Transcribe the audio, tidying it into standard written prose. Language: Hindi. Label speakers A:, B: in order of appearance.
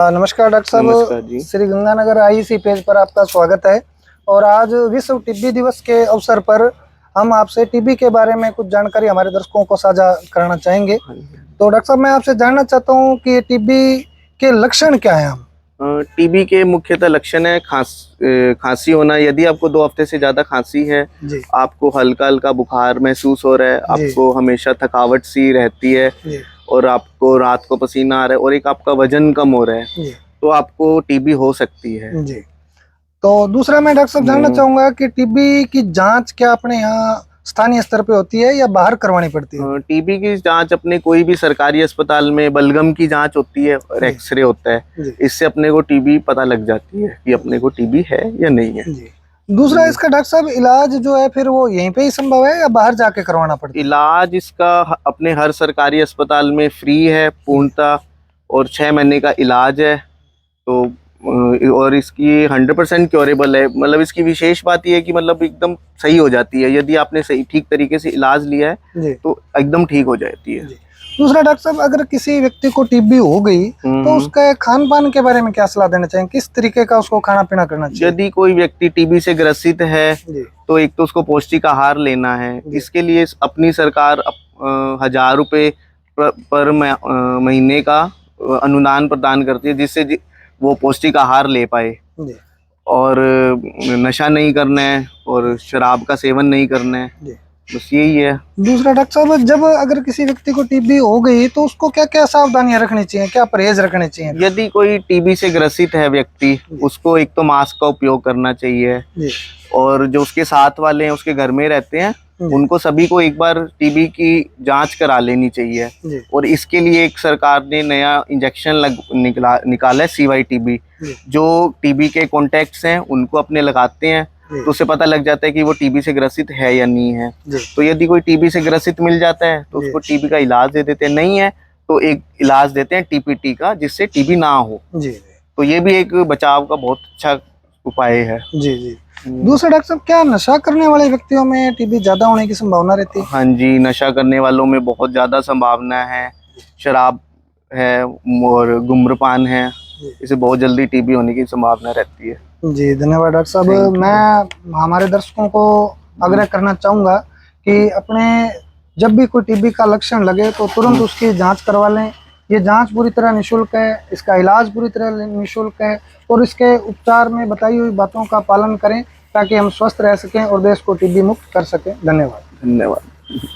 A: नमस्कार डॉक्टर
B: नमस्कार जी।
A: साहब, श्री गंगानगर आईसी पेज पर आपका स्वागत है। और आज विश्व टीबी दिवस के अवसर पर हम आपसे टीबी के बारे में कुछ जानकारी हमारे दर्शकों को साझा करना चाहेंगे।
B: हाँ जी।
A: तो डॉक्टर साहब, मैं आपसे जानना चाहता हूँ कि टीबी के लक्षण क्या है। हम
B: टीबी के मुख्यतः लक्षण है खांसी होना। यदि आपको 2 हफ्ते से ज़्यादा खांसी है,
A: जी
B: आपको हल्का हल्का बुखार महसूस हो रहा है,
A: जी
B: आपको हमेशा थकावट सी रहती है
A: जी
B: और आपको रात को पसीना आ रहा है और एक आपका वजन कम हो रहा है,
A: जी
B: तो आपको टीबी हो सकती है।
A: जी। तो दूसरा मैं डॉक्टर साहब जानना चाहूँगा कि टीबी की जांच क्या अपने यहाँ स्थानीय स्तर पे होती है या बाहर करवानी पड़ती है।
B: टीबी की जांच अपने कोई भी सरकारी अस्पताल में बलगम की जांच होती है और
A: जी
B: एक्सरे होता है।
A: जी
B: इससे अपने को टीबी पता लग जाती है कि अपने को टीबी है या नहीं है।
A: जी। दूसरा इसका डॉक्टर साहब इलाज जो है फिर वो यहीं पे ही संभव है या बाहर जाके करवाना पड़ता है।
B: इलाज इसका अपने हर सरकारी अस्पताल में फ्री है पूर्णतः, और 6 महीने का इलाज है। तो और इसकी 100% क्योरेबल है। मतलब इसकी विशेष बात यह है कि मतलब एकदम सही हो जाती है। यदि आपने सही ठीक तरीके से इलाज लिया है
A: जी
B: तो एकदम ठीक हो जाती है।
A: जी। दूसरा डॉक्टर साहब, अगर किसी व्यक्ति को टीबी हो गई तो उसका खान पान के बारे में क्या सलाह देना चाहिए, किस तरीके का उसको खाना पीना करना चाहिए।
B: यदि कोई व्यक्ति टीबी से ग्रसित है
A: जी
B: तो एक तो उसको पौष्टिक आहार लेना है।
A: जी
B: इसके लिए अपनी सरकार 1000 रुपये पर महीने का अनुदान प्रदान करती है, जिससे वो पौष्टिक आहार ले पाए।
A: जी
B: और नशा नहीं करना है और शराब का सेवन नहीं करना है,
A: जी।
B: बस यही है।
A: दूसरा डॉक्टर साहब, जब अगर किसी व्यक्ति को टीबी हो गई तो उसको क्या क्या सावधानियां रखनी चाहिए, क्या परहेज रखने चाहिए।
B: यदि कोई टीबी से ग्रसित है व्यक्ति, उसको एक तो मास्क का उपयोग करना चाहिए,
A: जी
B: और जो उसके साथ वाले हैं, उसके घर में रहते हैं,
A: जी
B: उनको सभी को एक बार टीबी की जांच करा लेनी चाहिए।
A: जी
B: और इसके लिए एक सरकार ने नया इंजेक्शन निकाला है, CYTB।
A: जी
B: जो टीबी के कॉन्टैक्ट्स हैं उनको अपने लगाते हैं,
A: जी
B: तो उससे पता लग जाता है कि वो टीबी से ग्रसित है या नहीं है।
A: जी
B: तो यदि कोई टीबी से ग्रसित मिल जाता है तो उसको टीबी का इलाज दे देते हैं, नहीं है तो एक इलाज देते हैं TPT का, जिससे टीबी ना हो।
A: जी
B: तो ये भी एक बचाव का बहुत अच्छा उपाय है।
A: जी जी। दूसरा डॉक्टर साहब, क्या नशा करने वाले व्यक्तियों में टीबी ज्यादा होने की संभावना रहती है।
B: हाँ जी, नशा करने वालों में बहुत ज़्यादा संभावना है। शराब है और धूम्रपान है, इसे बहुत जल्दी टीबी होने की संभावना रहती है।
A: जी धन्यवाद डॉक्टर साहब। मैं हमारे दर्शकों को आग्रह करना चाहूँगा कि अपने जब भी कोई टीबी का लक्षण लगे तो तुरंत उसकी जांच करवा लें। ये जांच पूरी तरह निःशुल्क है, इसका इलाज पूरी तरह निःशुल्क है और इसके उपचार में बताई हुई बातों का पालन करें ताकि हम स्वस्थ रह सकें और देश को टीबी मुक्त कर सकें। धन्यवाद।
B: धन्यवाद।